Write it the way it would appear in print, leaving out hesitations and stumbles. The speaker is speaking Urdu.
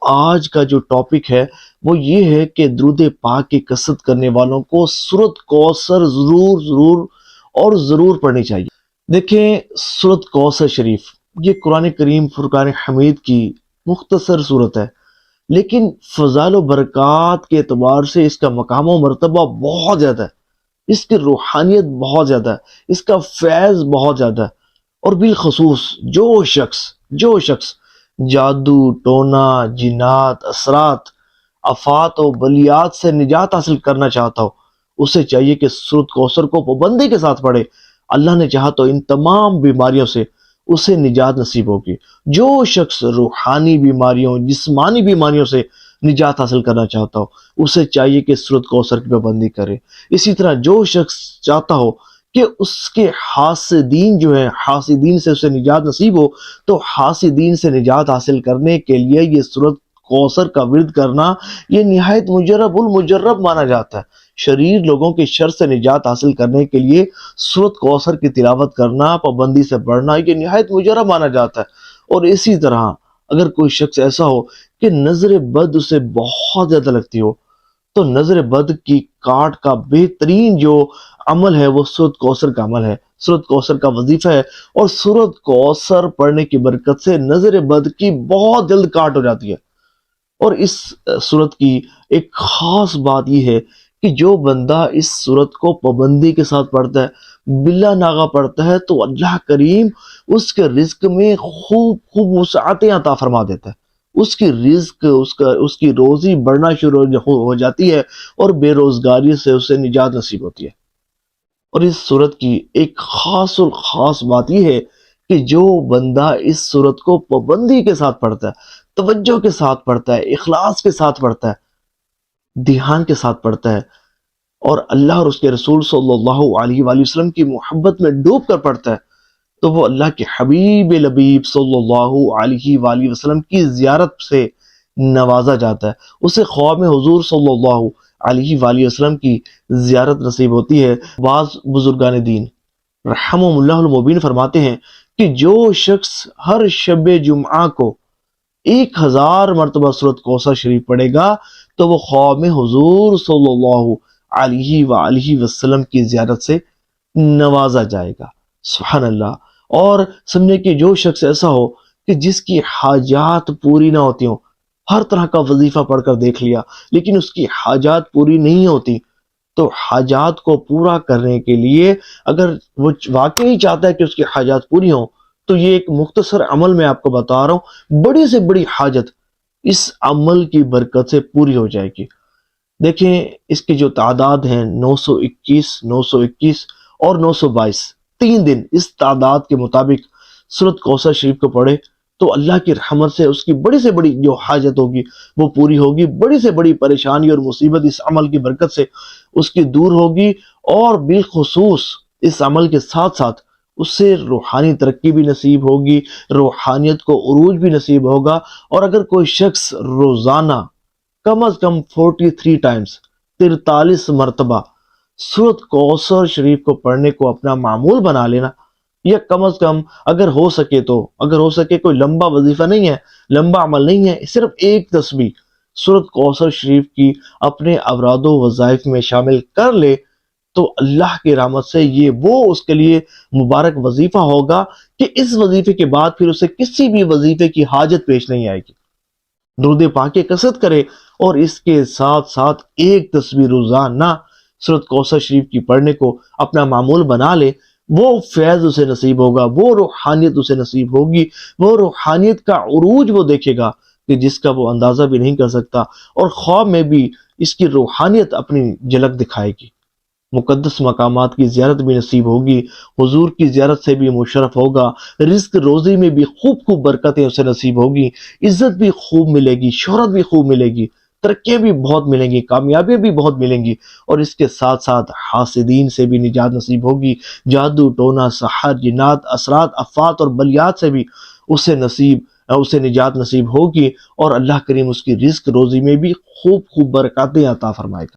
آج کا جو ٹاپک ہے وہ یہ ہے کہ درود پاک کی کثرت کرنے والوں کو سورۃ کوثر ضرور پڑھنی چاہیے۔ دیکھیں سورۃ کوثر شریف یہ قرآن کریم فرقان حمید کی مختصر صورت ہے، لیکن فضائل و برکات کے اعتبار سے اس کا مقام و مرتبہ بہت زیادہ ہے، اس کی روحانیت بہت زیادہ ہے، اس کا فیض بہت زیادہ ہے۔ اور بالخصوص جو شخص جادو، ٹونا، جنات، اثرات، آفات و بلیات سے نجات حاصل کرنا چاہتا ہو، اسے چاہیے کہ سورۃ کوثر کو پابندی کے ساتھ پڑھے۔ اللہ نے چاہا تو ان تمام بیماریوں سے اسے نجات نصیب ہوگی۔ جو شخص روحانی بیماریوں، جسمانی بیماریوں سے نجات حاصل کرنا چاہتا ہو، اسے چاہیے کہ سورۃ کوثر کی پابندی کرے۔ اسی طرح جو شخص چاہتا ہو کہ اس کے حاسدین جو ہیں، حاسدین سے اسے نجات نصیب ہو، تو حاسدین سے نجات حاصل کرنے کے لیے یہ سورۃ کوثر کا ورد کرنا یہ نہایت مجرب المجرب مانا جاتا ہے۔ شریر لوگوں کے شر سے نجات حاصل کرنے کے لیے سورۃ کوثر کی تلاوت کرنا، پابندی سے پڑھنا یہ نہایت مجرب مانا جاتا ہے۔ اور اسی طرح اگر کوئی شخص ایسا ہو کہ نظر بد اسے بہت زیادہ لگتی ہو، تو نظر بد کی کاٹ کا بہترین جو عمل ہے وہ سورۃ کوثر کا عمل ہے، سورۃ کوثر کا وظیفہ ہے۔ اور سورۃ کوثر پڑھنے کی برکت سے نظر بد کی بہت جلد کاٹ ہو جاتی ہے۔ اور اس سورت کی ایک خاص بات یہ ہے کہ جو بندہ اس سورت کو پابندی کے ساتھ پڑھتا ہے، بلا ناغہ پڑھتا ہے، تو اللہ کریم اس کے رزق میں خوب وسعتیں عطا فرما دیتا ہے۔ اس کی رزق، اس کی روزی بڑھنا شروع ہو جاتی ہے، اور بے روزگاری سے اسے نجات نصیب ہوتی ہے۔ اور اس سورت کی ایک خاص بات یہ ہے کہ جو بندہ اس سورت کو پابندی کے ساتھ پڑھتا ہے، توجہ کے ساتھ پڑھتا ہے، اخلاص کے ساتھ پڑھتا ہے، دھیان کے ساتھ پڑھتا ہے، اور اللہ اور اس کے رسول صلی اللہ علیہ وآلہ وسلم کی محبت میں ڈوب کر پڑھتا ہے، تو وہ اللہ کے حبیب لبیب صلی اللہ علیہ وآلہ وسلم کی زیارت سے نوازا جاتا ہے۔ اسے خواب میں حضور صلی اللہ علیہ وآلہ وسلم کی زیارت نصیب ہوتی ہے۔ بعض بزرگان دین رحمہم اللہ المبین فرماتے ہیں کہ جو شخص ہر شب جمعہ کو 1000 مرتبہ سورۃ کوثر شریف پڑھے گا، تو وہ خواب میں حضور صلی اللہ علیہ وآلہ وسلم کی زیارت سے نوازا جائے گا۔ سبحان اللہ۔ اور سمجھے کہ جو شخص ایسا ہو کہ جس کی حاجات پوری نہ ہوتی ہوں، ہر طرح کا وظیفہ پڑھ کر دیکھ لیا لیکن اس کی حاجات پوری نہیں ہوتی، تو حاجات کو پورا کرنے کے لیے اگر وہ واقعی چاہتا ہے کہ اس کی حاجات پوری ہوں، تو یہ ایک مختصر عمل میں آپ کو بتا رہا ہوں، بڑی سے بڑی حاجت اس عمل کی برکت سے پوری ہو جائے گی۔ دیکھیں اس کی جو تعداد ہیں 921 اور 922، 3 دن اس تعداد کے مطابق سورۃ کوثر شریف کو پڑھے تو اللہ کی رحمت سے اس کی بڑی سے بڑی جو حاجت ہوگی وہ پوری ہوگی، بڑی سے بڑی پریشانی اور مصیبت اس عمل کی برکت سے اس کی دور ہوگی، اور بالخصوص اس عمل کے ساتھ ساتھ اس سے روحانی ترقی بھی نصیب ہوگی، روحانیت کو عروج بھی نصیب ہوگا۔ اور اگر کوئی شخص روزانہ کم از کم 43 ٹائمز 43 مرتبہ سورۃ کوثر شریف کو پڑھنے کو اپنا معمول بنا لینا، یا کم از کم اگر ہو سکے کوئی لمبا وظیفہ نہیں ہے، لمبا عمل نہیں ہے، صرف ایک تسبیح سورۃ کوثر شریف کی اپنے اوراد و وظائف میں شامل کر لے، تو اللہ کی رحمت سے یہ وہ اس کے لیے مبارک وظیفہ ہوگا کہ اس وظیفے کے بعد پھر اسے کسی بھی وظیفے کی حاجت پیش نہیں آئے گی۔ درود پاک کی کثرت کرے، اور اس کے ساتھ ساتھ ایک تسبیح روزانہ سورۃ کوثر شریف کی پڑھنے کو اپنا معمول بنا لے، وہ فیض اسے نصیب ہوگا، وہ روحانیت اسے نصیب ہوگی، وہ روحانیت کا عروج وہ دیکھے گا کہ جس کا وہ اندازہ بھی نہیں کر سکتا، اور خواب میں بھی اس کی روحانیت اپنی جھلک دکھائے گی۔ مقدس مقامات کی زیارت بھی نصیب ہوگی، حضور کی زیارت سے بھی مشرف ہوگا، رزق روزی میں بھی خوب برکتیں اسے نصیب ہوگی، عزت بھی خوب ملے گی، شہرت بھی خوب ملے گی، ترقیاں بھی بہت ملیں گی، کامیابیاں بھی بہت ملیں گی، اور اس کے ساتھ ساتھ حاسدین سے بھی نجات نصیب ہوگی، جادو ٹونا سحر جنات اثرات آفات اور بلیات سے بھی اسے نجات نصیب ہوگی، اور اللہ کریم اس کی رزق روزی میں بھی خوب برکاتیں عطا فرمائے گا۔